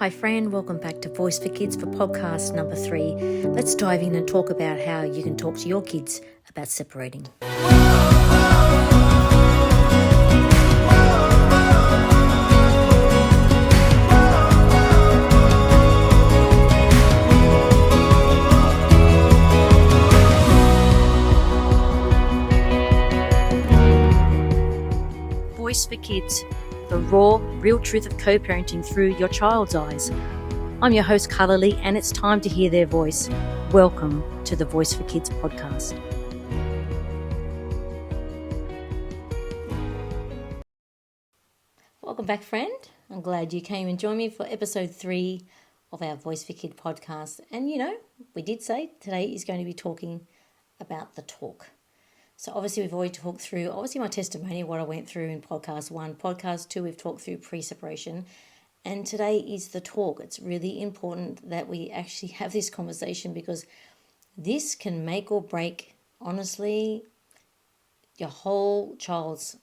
Hi friend, welcome back to Voice for Kids for podcast number 3. Let's dive in and talk about how you can talk to your kids about separating. Voice for Kids, the raw, real truth of co-parenting through your child's eyes. I'm your host, Karla Lee, and it's time to hear their voice. Welcome to the Voice for Kids podcast. Welcome back, friend. I'm glad you came and joined me for episode 3 of our Voice for Kids podcast. And we did say today is going to be talking about the talk. So obviously we've already talked through, my testimony, what I went through in podcast 1. Podcast 2, we've talked through pre-separation. And today is the talk. It's really important that we actually have this conversation because this can make or break, honestly, your whole child's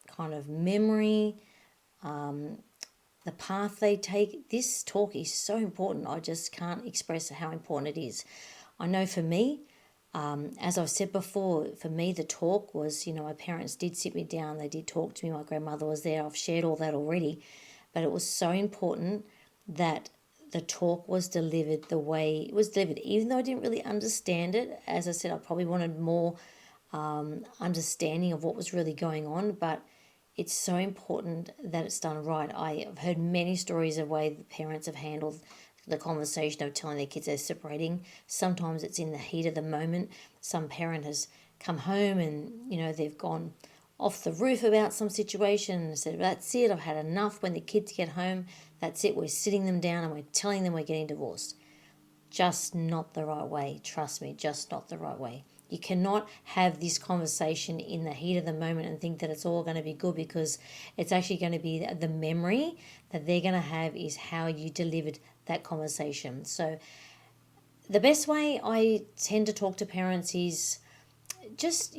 kind of memory, the path they take. This talk is so important. I just can't express how important it is. I know for me, as I've said before, for me the talk was, my parents did sit me down, they did talk to me, my grandmother was there, I've shared all that already, but it was so important that the talk was delivered the way it was delivered, even though I didn't really understand it. As I said, I probably wanted more understanding of what was really going on, but it's so important that it's done right. I've heard many stories of way the parents have handled the conversation of telling their kids they're separating. Sometimes it's in the heat of the moment. Some parent has come home and, they've gone off the roof about some situation and said, that's it, I've had enough. When the kids get home, that's it, we're sitting them down and we're telling them we're getting divorced. Just not the right way. Trust me, just not the right way. You cannot have this conversation in the heat of the moment and think that it's all going to be good, because it's actually going to be the memory that they're going to have is how you delivered that conversation. So the best way I tend to talk to parents is just,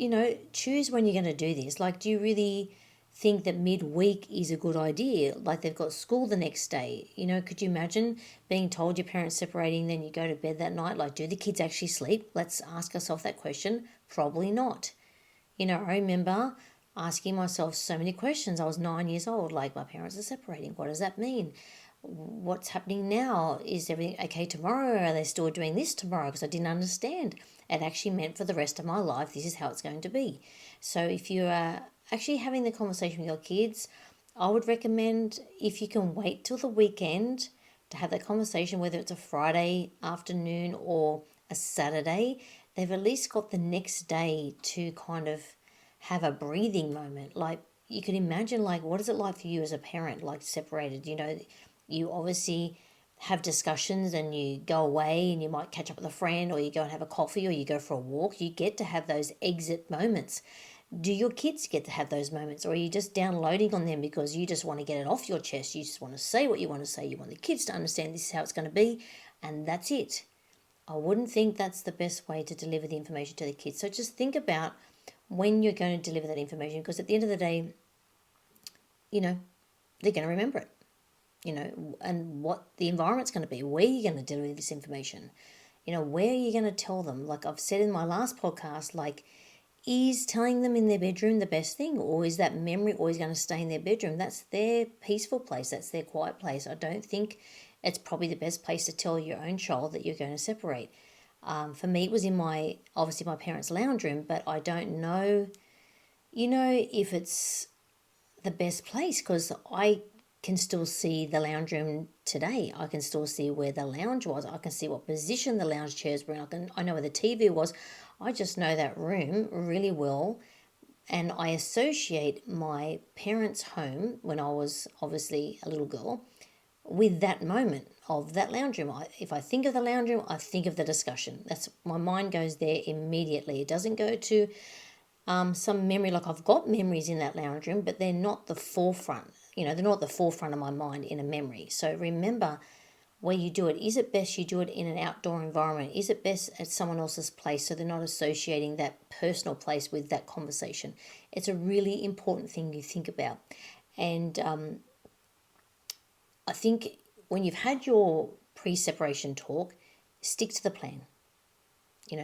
choose when you're going to do this. Like, do you really think that midweek is a good idea? Like, they've got school the next day. Could you imagine being told your parents separating, then you go to bed that night? Like, do the kids actually sleep? Let's ask ourselves that question. Probably not. I remember asking myself so many questions. I was 9 years old. Like, my parents are separating. What does that mean? What's happening now? Is everything okay tomorrow? Are they still doing this tomorrow? Because I didn't understand. It actually meant for the rest of my life, this is how it's going to be. So if you are actually having the conversation with your kids, I would recommend, if you can wait till the weekend to have that conversation, whether it's a Friday afternoon or a Saturday, they've at least got the next day to kind of have a breathing moment. Like, you can imagine, like, what is it like for you as a parent, like separated? You obviously have discussions and you go away and you might catch up with a friend, or you go and have a coffee, or you go for a walk. You get to have those exit moments. Do your kids get to have those moments, or are you just downloading on them because you just want to get it off your chest? You just want to say what you want to say. You want the kids to understand this is how it's going to be, and that's it. I wouldn't think that's the best way to deliver the information to the kids. So just think about when you're going to deliver that information, because at the end of the day, they're going to remember it. And what the environment's going to be, where you're going to deliver this information, where are you going to tell them? Like I've said in my last podcast, like, is telling them in their bedroom the best thing, or is that memory always going to stay in their bedroom? That's their peaceful place. That's their quiet place. I don't think it's probably the best place to tell your own child that you're going to separate. For me, it was in my parents' lounge room, but I don't know, if it's the best place, because I can still see the lounge room today. I can still see where the lounge was. I can see what position the lounge chairs were in. I know where the TV was. I just know that room really well. And I associate my parents' home, when I was obviously a little girl, with that moment of that lounge room. If I think of the lounge room, I think of the discussion. My mind goes there immediately. It doesn't go to some memory. Like, I've got memories in that lounge room, but they're not the forefront. They're not the forefront of my mind in a memory. So remember where you do it. Is it best you do it in an outdoor environment? Is it best at someone else's place, so they're not associating that personal place with that conversation? It's a really important thing you think about. And I think when you've had your pre-separation talk, stick to the plan.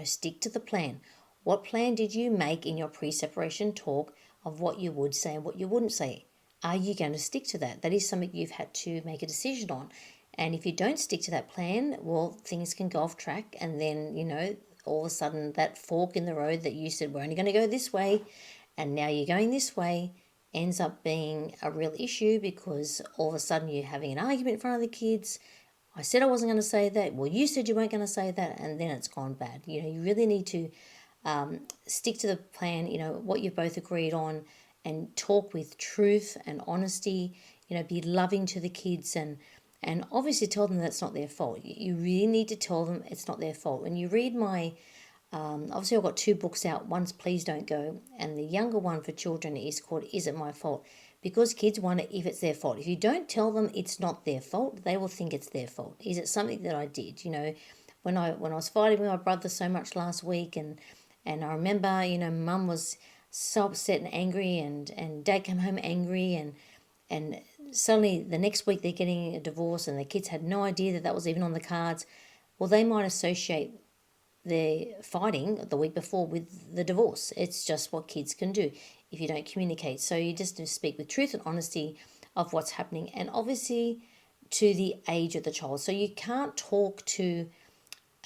Stick to the plan. What plan did you make in your pre-separation talk of what you would say and what you wouldn't say? Are you going to stick to that? That is something you've had to make a decision on. And if you don't stick to that plan, well, things can go off track. And then, all of a sudden that fork in the road that you said, we're only going to go this way, and now you're going this way, ends up being a real issue because all of a sudden you're having an argument in front of the kids. I said I wasn't going to say that. Well, you said you weren't going to say that, and then it's gone bad. You really need to stick to the plan, what you've both agreed on, and talk with truth and honesty, be loving to the kids, and obviously tell them that's not their fault. You really need to tell them it's not their fault. When you read my, obviously I've got 2 books out. One's Please Don't Go, and the younger one for children is called Is It My Fault? Because kids wonder if it's their fault. If you don't tell them it's not their fault, they will think it's their fault. Is it something that I did? When I was fighting with my brother so much last week, and I remember, Mum was so upset and angry, and Dad came home angry, and suddenly the next week they're getting a divorce, and the kids had no idea that was even on the cards. Well, they might associate their fighting the week before with the divorce. It's just what kids can do if you don't communicate. So you just need to speak with truth and honesty of what's happening, and obviously to the age of the child. So you can't talk to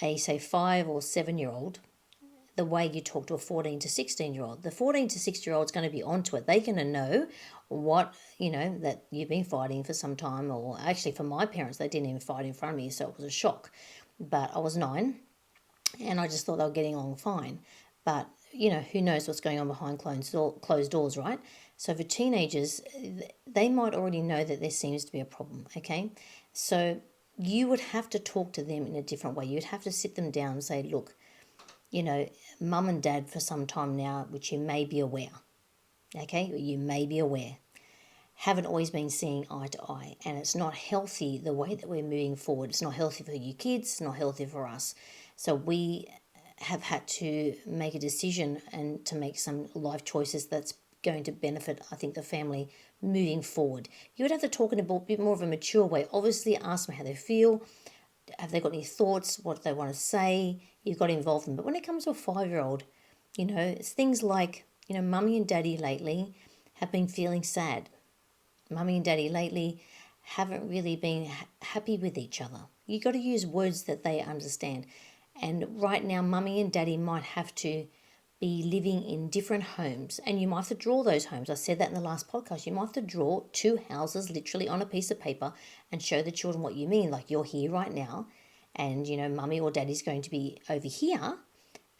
a, say, 5 or 7-year-old the way you talk to a 14 to 16-year-old. The 14 to 6-year-old is going to be onto it. They're going to know what, that you've been fighting for some time, or actually for my parents, they didn't even fight in front of me, so it was a shock. But I was 9, and I just thought they were getting along fine. But, who knows what's going on behind closed doors, right? So for teenagers, they might already know that there seems to be a problem, okay? So you would have to talk to them in a different way. You'd have to sit them down and say, look, Mum and Dad for some time now, which you may be aware, okay? You may be aware, haven't always been seeing eye to eye, and it's not healthy the way that we're moving forward. It's not healthy for you kids, it's not healthy for us. So we have had to make a decision and to make some life choices that's going to benefit, I think, the family moving forward. You would have to talk in a bit more of a mature way. Obviously, ask them how they feel. Have they got any thoughts? What they want to say? You've got to involve them. But when it comes to a 5-year-old, it's things like, Mummy and Daddy lately have been feeling sad. Mummy and Daddy lately haven't really been happy with each other. You've got to use words that they understand. And right now, Mummy and Daddy might have to be living in different homes, and you might have to draw those homes. I said that in the last podcast. You might have to draw 2 houses literally on a piece of paper and show the children what you mean. Like, you're here right now, and Mummy or Daddy's going to be over here,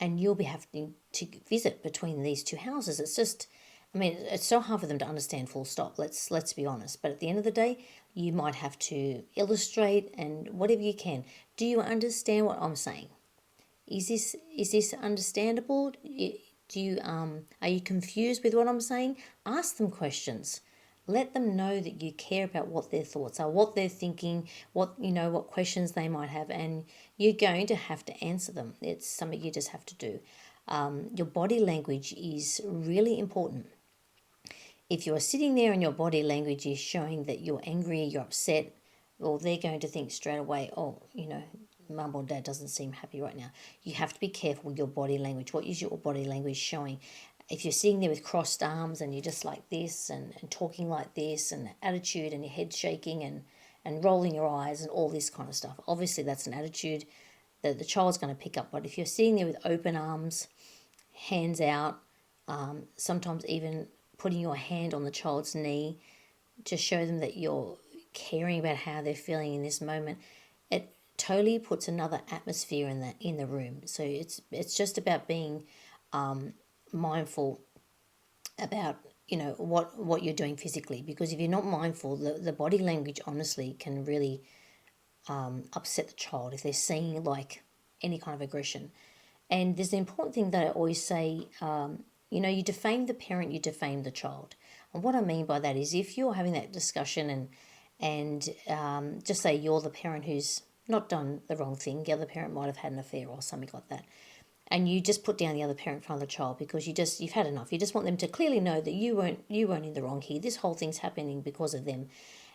and you'll be having to visit between these 2 houses. It's just, it's so hard for them to understand, full stop. Let's be honest. But at the end of the day, you might have to illustrate and whatever you can. Do you understand what I'm saying? Is this understandable? Are you confused with what I'm saying? Ask them questions. Let them know that you care about what their thoughts are, what they're thinking, what questions they might have, and you're going to have to answer them. It's something you just have to do. Your body language is really important. If you're sitting there and your body language is showing that you're angry, you're upset, well, they're going to think straight away, Mum or Dad doesn't seem happy right now. You have to be careful with your body language. What is your body language showing? If you're sitting there with crossed arms and you're just like this and talking like this and attitude and your head shaking and rolling your eyes and all this kind of stuff, obviously that's an attitude that the child's going to pick up. But if you're sitting there with open arms, hands out, sometimes even putting your hand on the child's knee to show them that you're caring about how they're feeling in this moment, it totally puts another atmosphere in the room. So it's just about being mindful about what you're doing physically, because if you're not mindful, the body language honestly can really upset the child if they're seeing like any kind of aggression. And there's an important thing that I always say, you defame the parent, you defame the child. And what I mean by that is, if you're having that discussion and just say you're the parent who's not done the wrong thing, the other parent might have had an affair or something like that, and you just put down the other parent in front of the child because you've had enough. You just want them to clearly know that you weren't in the wrong here. This whole thing's happening because of them.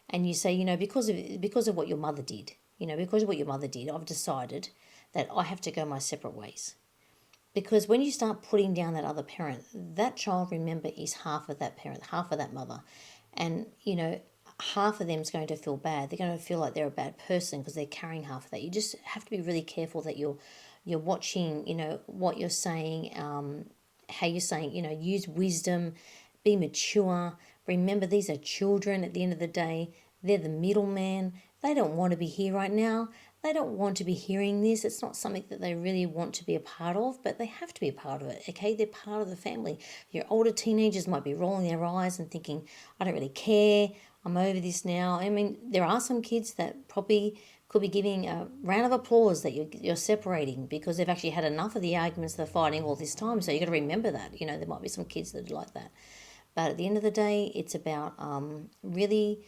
and you say, because of what your mother did, because of what your mother did, I've decided that I have to go my separate ways. Because when you start putting down that other parent, that child, remember, is half of that parent, half of that mother. And, half of them is going to feel bad. They're going to feel like they're a bad person because they're carrying half of that. You just have to be really careful that you're watching, what you're saying, how you're saying, use wisdom, be mature. Remember, these are children at the end of the day. They're the middleman. They don't want to be here right now. They don't want to be hearing this. It's not something that they really want to be a part of, but they have to be a part of it, okay? They're part of the family. Your older teenagers might be rolling their eyes and thinking, I don't really care. I'm over this now. I mean, there are some kids that probably could be giving a round of applause that you're separating because they've actually had enough of the arguments they're fighting all this time. So you've got to remember that. There might be some kids that are like that. But at the end of the day, it's about really,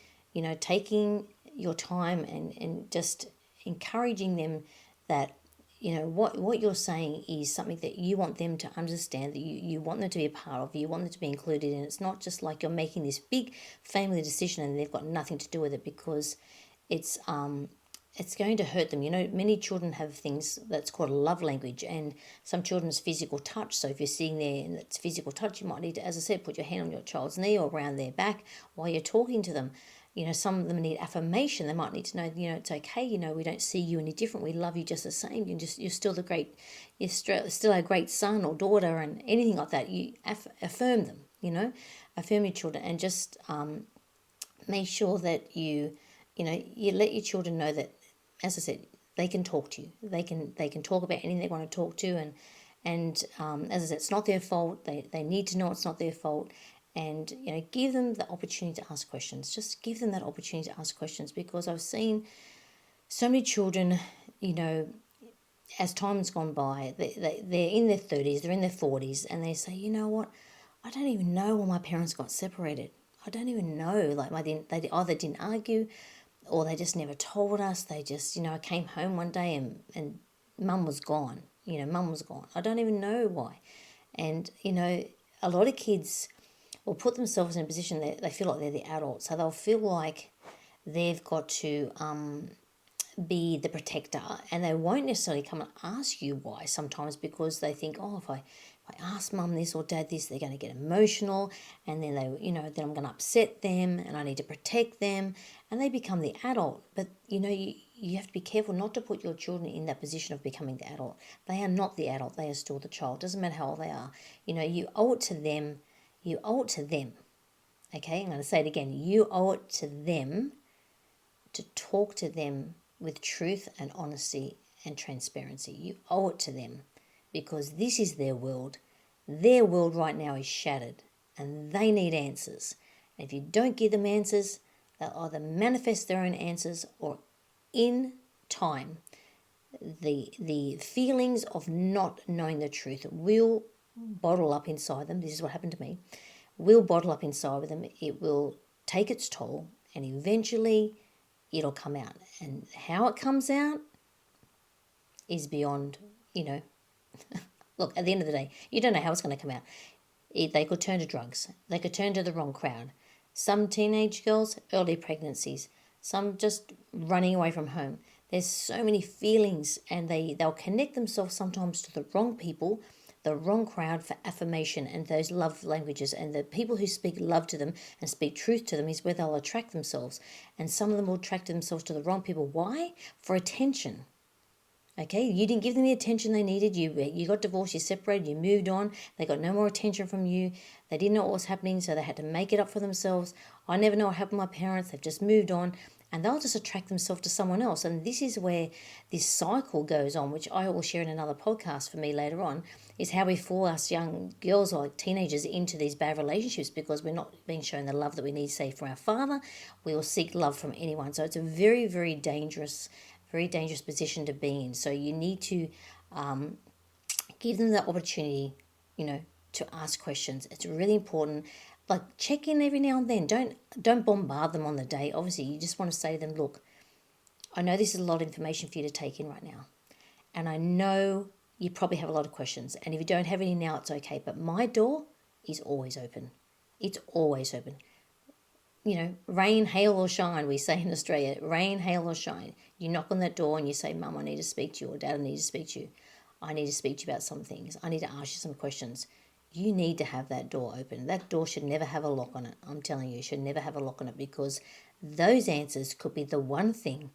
taking your time and just encouraging them that, what you're saying is something that you want them to understand, that you want them to be a part of, you want them to be included in. It's not just like you're making this big family decision and they've got nothing to do with it, because it's going to hurt them. Many children have things that's called a love language, and some children's physical touch. So if you're sitting there and it's physical touch, you might need to, as I said, put your hand on your child's knee or around their back while you're talking to them. Some of them need affirmation. They might need to know, it's okay. We don't see you any different. We love you just the same. You're still still a great son or daughter, and anything like that. You affirm them. Affirm your children, and just make sure that you let your children know that, as I said, they can talk to you. They can talk about anything they want to talk to, and as I said, it's not their fault. They need to know it's not their fault. And, give them the opportunity to ask questions. Just give them that opportunity to ask questions, because I've seen so many children, as time's gone by, they're in their 30s, they're in their 40s, and they say, you know what, I don't even know why my parents got separated. I don't even know. Like, they either didn't argue, or they just never told us. They just, I came home one day and mum was gone. Mum was gone. I don't even know why. And, a lot of kids will put themselves in a position that they feel like they're the adult. So they'll feel like they've got to be the protector, and they won't necessarily come and ask you why sometimes, because they think, if I ask mum this or dad this, they're going to get emotional, and then then I'm going to upset them, and I need to protect them, and they become the adult. But you have to be careful not to put your children in that position of becoming the adult. They are not the adult. They are still the child. Doesn't matter how old they are. You owe it to them. You owe it to them. Okay, I'm going to say it again. You owe it to them to talk to them with truth and honesty and transparency. You owe it to them, because this is their world. Their world right now is shattered, and they need answers. And if you don't give them answers, they'll either manifest their own answers, or in time, the feelings of not knowing the truth will bottle up inside them. This is what happened to me. Will bottle up inside of them. It will take its toll, and eventually it'll come out. And how it comes out is beyond, look, at the end of the day, you don't know how it's going to come out. They could turn to drugs. They could turn to the wrong crowd. Some teenage girls, early pregnancies. Some just running away from home. There's so many feelings, and they'll connect themselves sometimes to the wrong people, the wrong crowd, for affirmation and those love languages. And the people who speak love to them and speak truth to them is where they'll attract themselves. And some of them will attract themselves to the wrong people. Why? For attention. Okay, you didn't give them the attention they needed. You got divorced, you separated, you moved on. They got no more attention from you. They didn't know what was happening, so they had to make it up for themselves. I never know what happened to my parents. They've just moved on. And they'll just attract themselves to someone else. And this is where this cycle goes on, which I will share in another podcast for me later on, is how we fall us young girls or teenagers into these bad relationships, because we're not being shown the love that we need, say, from our father. We will seek love from anyone. So it's a very, very dangerous position to be in. So you need to give them the opportunity, to ask questions. It's really important. Like, check in every now and then. Don't bombard them on the day. Obviously, you just want to say to them, look, I know this is a lot of information for you to take in right now. And I know you probably have a lot of questions. And if you don't have any now, it's okay. But my door is always open. It's always open. rain, hail or shine, we say in Australia, rain, hail or shine. You knock on that door and you say, Mum, I need to speak to you, or Dad, I need to speak to you. I need to speak to you about some things. I need to ask you some questions. You need to have that door open. That door should never have a lock on it. I'm telling you, it should never have a lock on it, because those answers could be the one thing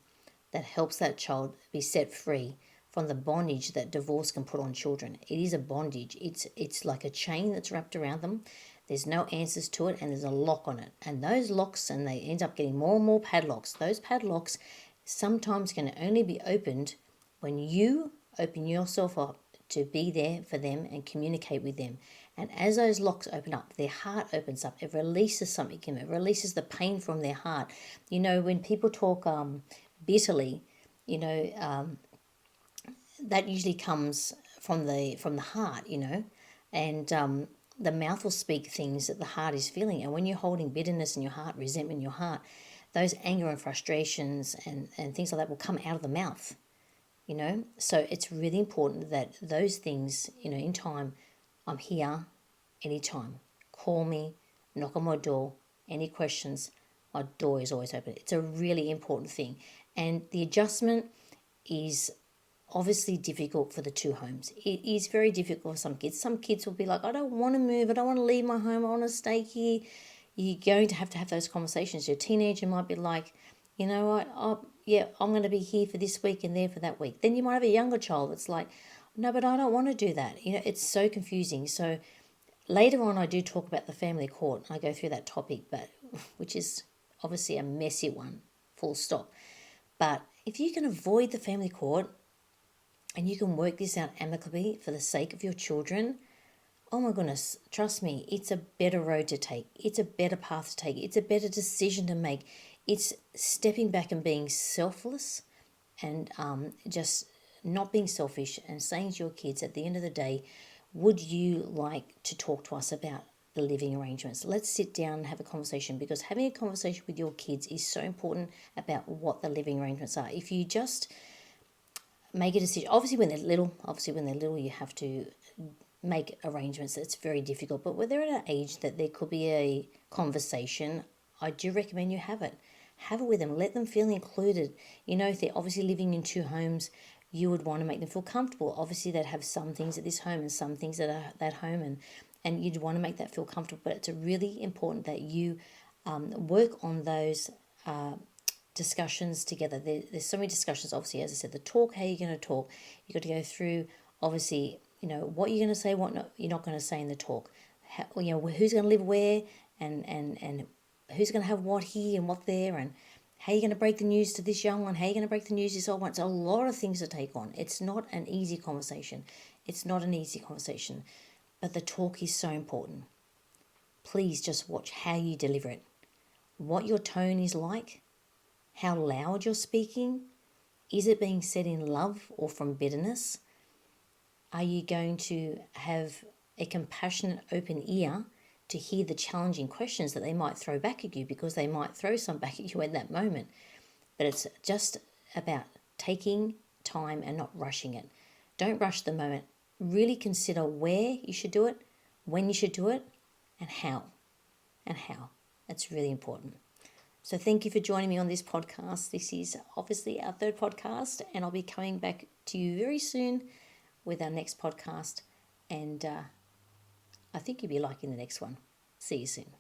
that helps that child be set free from the bondage that divorce can put on children. It is a bondage. It's like a chain that's wrapped around them. There's no answers to it, and there's a lock on it. And those locks, and they end up getting more and more padlocks. Those padlocks sometimes can only be opened when you open yourself up to be there for them and communicate with them. And as those locks open up, their heart opens up. It releases something in them. It releases the pain from their heart. When people talk bitterly, that usually comes from the heart, and the mouth will speak things that the heart is feeling. And when you're holding bitterness in your heart, resentment in your heart, those anger and frustrations and things like that will come out of the mouth, So it's really important that those things, in time, I'm here anytime. Call me, knock on my door, any questions, my door is always open. It's a really important thing. And the adjustment is obviously difficult for the two homes. It is very difficult for some kids. Some kids will be like, I don't want to move. I don't want to leave my home. I want to stay here. You're going to have those conversations. Your teenager might be like, you know what, I'm going to be here for this week and there for that week. Then you might have a younger child that's like, no, but I don't want to do that. It's so confusing. So later on, I do talk about the family court. I go through that topic, which is obviously a messy one, full stop. But if you can avoid the family court, and you can work this out amicably for the sake of your children, oh my goodness, trust me, it's a better road to take. It's a better path to take. It's a better decision to make. It's stepping back and being selfless, and just not being selfish, and saying to your kids at the end of the day, would you like to talk to us about the living arrangements? Let's sit down and have a conversation, because having a conversation with your kids is so important about what the living arrangements are. If you just make a decision, obviously when they're little, you have to make arrangements. It's very difficult, but when they're at an age that there could be a conversation, I do recommend you have it with them. Let them feel included. If they're obviously living in two homes, you would want to make them feel comfortable. Obviously they'd have some things at this home and some things at that home, and you'd want to make that feel comfortable. But it's really important that you work on those discussions together. There's so many discussions, obviously, as I said, the talk, how you're going to talk. You've got to go through, obviously, what you're going to say, what you're not going to say in the talk. Who's going to live where, and who's going to have what here and what there, and how you're going to break the news to this young one, how you're going to break the news to this old one. It's a lot of things to take on. It's not an easy conversation. But the talk is so important. Please just watch how you deliver it, what your tone is like, how loud you're speaking. Is it being said in love or from bitterness? Are you going to have a compassionate, open ear to hear the challenging questions that they might throw back at you, because they might throw some back at you at that moment? But it's just about taking time and not rushing it. Don't rush the moment. Really consider where you should do it, when you should do it, and how. It's really important. So thank you for joining me on this podcast. This is obviously our third podcast, and I'll be coming back to you very soon with our next podcast. And I think you'll be liking the next one. See you soon.